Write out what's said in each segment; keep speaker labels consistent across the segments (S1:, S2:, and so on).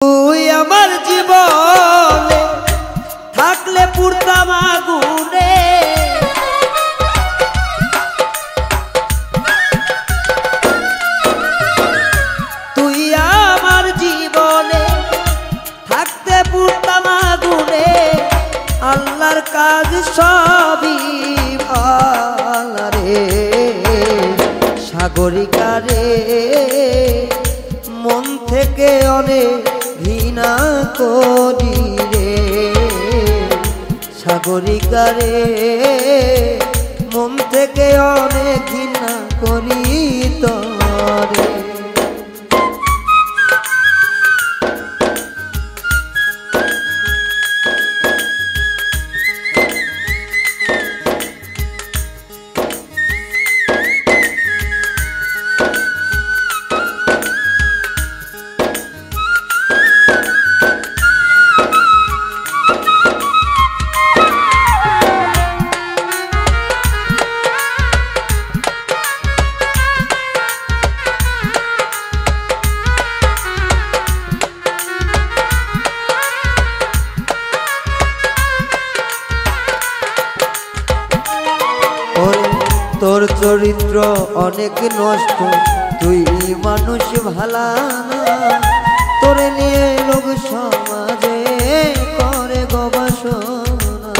S1: তুই আমার জীবনে থাকলে পুরতাম আগুনে, তুই আমার জীবনে থাকতে পুরতাম আগুনে। আল্লাহর কাজ সবই ভালো রে সাগরিকা রে, মন থেকে অনেক ঘৃণা করি রে সাগরিকা রে, মন থেকে অনেক ঘৃণা করি তোরে। তোর চরিত্র অনেক নষ্ট, তুই মানুষ ভালা না, তোরে নিয়ে লোক সমাজে করে গবেষণা।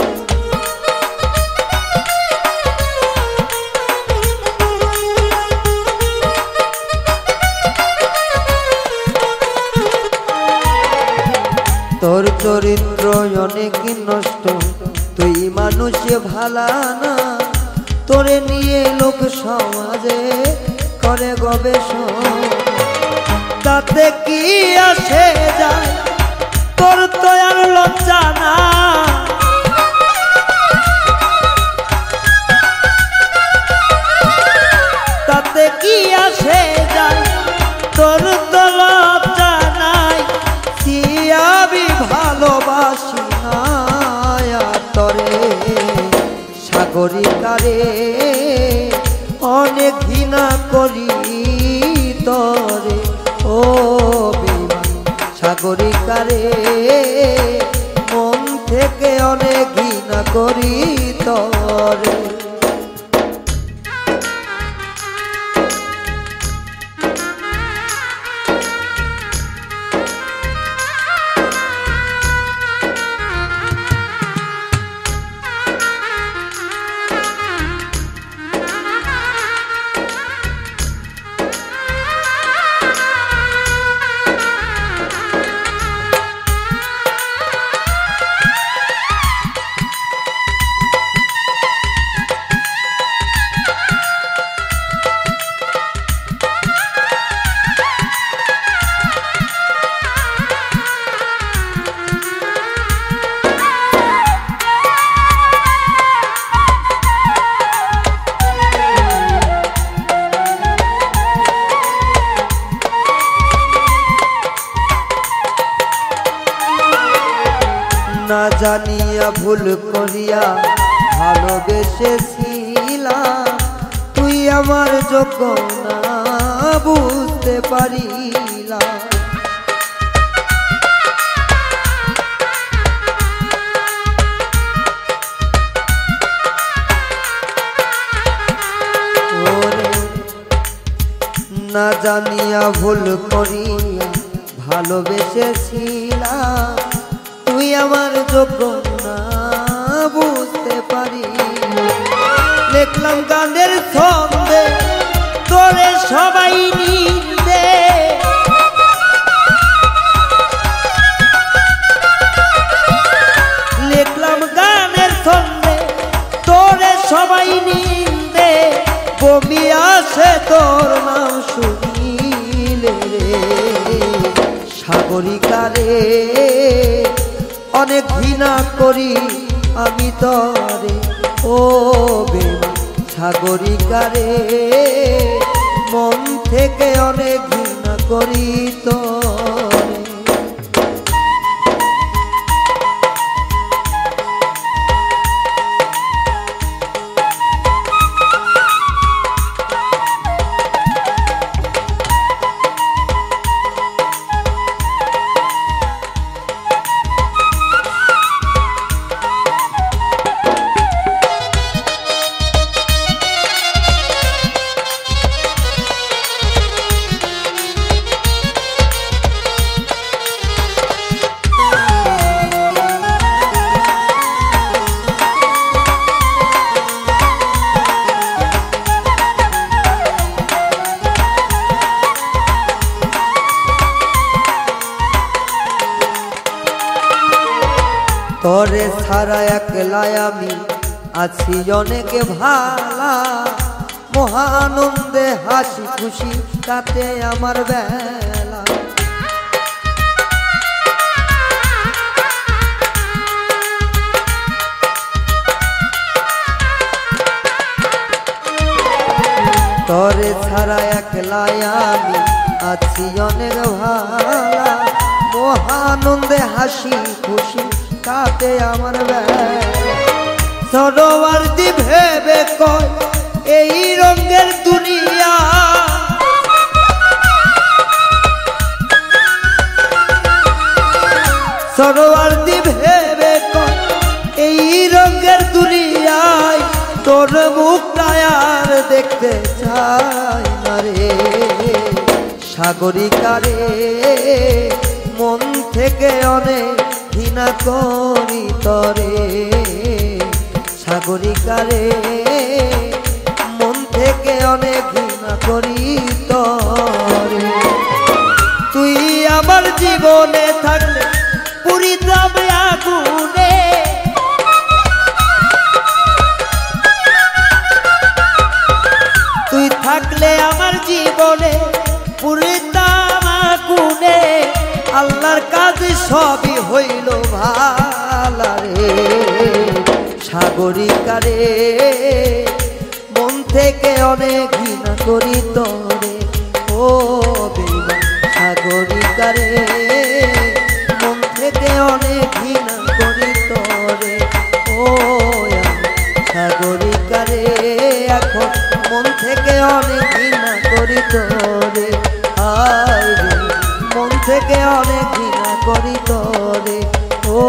S1: তোর চরিত্র অনেক নষ্ট, তুই মানুষ ভালা না, তোরে নিয়ে লোক সমাজে করে গবেষণা। তাতে কি আসে যায়, তোর তো আর লজ্জা না, তাতে কি আসে যায়, তোর তো লজ্জা নাই। আমি ভালোবাসি না তোরে সাগরিকা রে, অনেক ঘৃণা করি তোরে ও বেঈমান সাগরিকা রে, মন থেকে অনেক ঘৃণা করি তোরে। না জানিয়া ভুল করিয়া ভালোবেসেছিলাম, তুই আমার যোগ্য না বুঝতে পারিলাম। না জানিয়া ভুল করিয়া ভালোবেসেছিলাম, তুই আমার যোগ্য না বুঝতে পারি। লিখলাম গানের ছন্দে তোরে সবাই নিন্দে, লিখলাম গানের ছন্দে তোরে সবাই নিন্দে। বমি আসে তোর নাম শুনিলে রে সাগরিকা রে, অনেক ঘৃণা করি আমি তরে ও বেঈমান সাগরিকা রে, মন থেকে অনেক ঘৃণা করি তোরে। তোরে ছাড়া একলাই আমি আছি অনেক ভালা, মহানন্দে হাসি খুশি কাটে আমার বেলা। তোরে ছাড়া একলাই আমি আছি অনেক ভালা, মহানন্দে হাসি খুশি কাটে আমার বেলা। সরোয়ার্দি ভেবে কয় এই রঙের দুনিয়া, সরোয়ার্দি ভেবে কয় এই রঙের দুনিয়ায় তোর মুখটা আর দেখতে চাই না রে সাগরিকা রে। মন থেকে অনেক ঘৃণা করি তরে সাগরিকা রে, মন থেকে অনেক ঘৃণা করি তরে। তুই আমার জীবনে থাকলে পুরিতাম আগুনে, তুই থাকলে আমার জীবনে পুরিতাম আগুনে। আল্লাহর কাছে সবই হইল ভালা রে সাগরিকা রে, মন থেকে অনেক ঘৃণা করি তোরে ও বেঈমান সাগরিকা রে, মন থেকে অনেক ঘৃণা করি তোরে ও সাগরিকা রে। এখন মন থেকে অনেক ঘৃণা করি তোরে, আয় রে মন থেকে অনেক ঘৃণা করি তোরে ও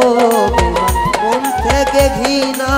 S1: বেঈমান, মন থেকে ঘৃণা